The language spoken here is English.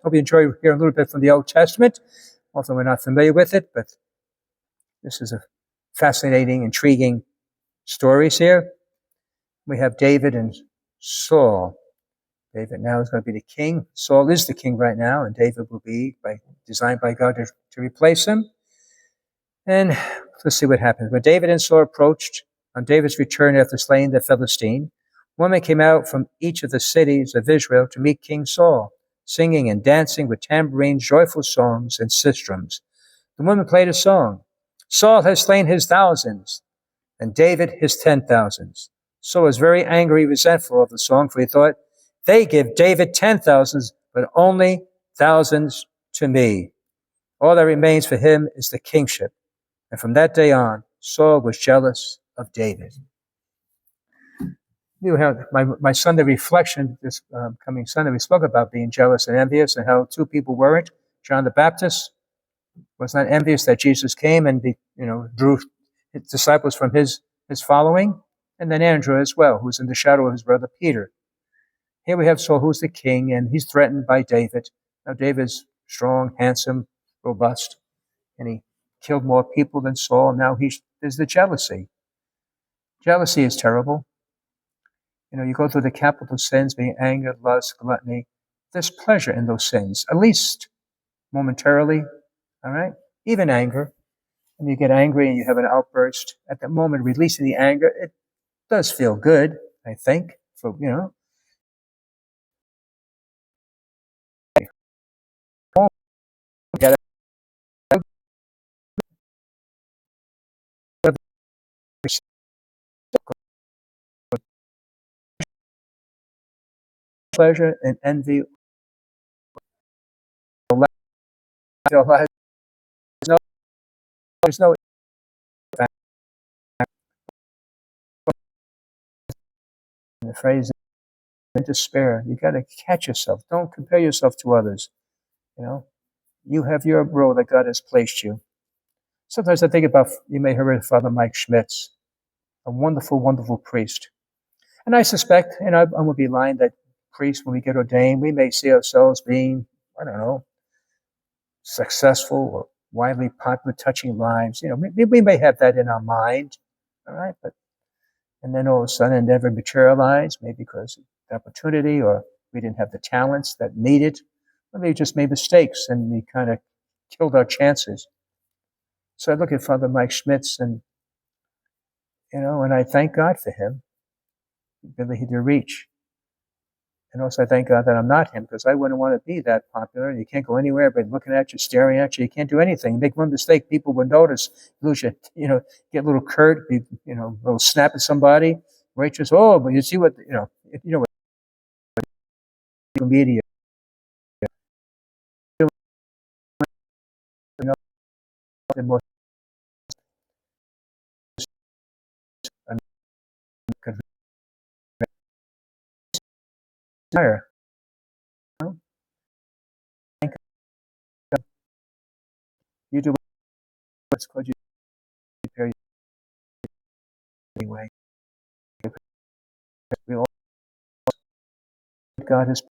Hope you enjoy hearing a little bit from the Old Testament, although we're not familiar with it, but this is a fascinating, intriguing stories here. We have David and Saul. David now is going to be the king. Saul is the king right now, and David will be designed by God to replace him. And let's see what happens. When David and Saul approached, on David's return after slaying the Philistine, women came out from each of the cities of Israel to meet King Saul, singing and dancing with tambourines, joyful songs, and sistrums. The women played a song. Saul has slain his thousands, and David his 10,000s. Saul was very angry, resentful of the song, for he thought, they give David 10,000s, but only thousands to me. All that remains for him is the kingship. And from that day on, Saul was jealous of David. You have my Sunday reflection this coming Sunday. We spoke about being jealous and envious and how two people weren't. John the Baptist was not envious that Jesus came and drew his disciples from his following, and then Andrew as well, who's in the shadow of his brother Peter. Here we have Saul, who's the king, and he's threatened by David. Now David's strong, handsome, robust, and he killed more people than Saul. Now there's the jealousy. Jealousy is terrible. You go through the capital sins, being anger, lust, gluttony. There's pleasure in those sins, at least momentarily, all right? Even anger. When you get angry and you have an outburst, at that moment, releasing the anger, it does feel good, I think, pleasure and envy. There's no the phrase in despair. You got to catch yourself. Don't compare yourself to others. You have your role that God has placed you. Sometimes I think about, you may have heard of Father Mike Schmitz, a wonderful, wonderful priest. And I suspect, and I would be lying, that priests, when we get ordained, we may see ourselves being, successful or widely popular, touching lives. We may have that in our mind, all right? And then all of a sudden it never materialized, maybe because of the opportunity, or we didn't have the talents that needed, or maybe just made mistakes and we kind of killed our chances. So I look at Father Mike Schmitz and I thank God for him, the ability to reach. And also I thank God that I'm not him, because I wouldn't want to be that popular. You can't go anywhere by looking at you, staring at you. You can't do anything. You make one mistake, people will notice. You lose your, get a little curt, a little snap at somebody. Waitress, but you see what, what media. You do what's called you prepare anyway. We all God has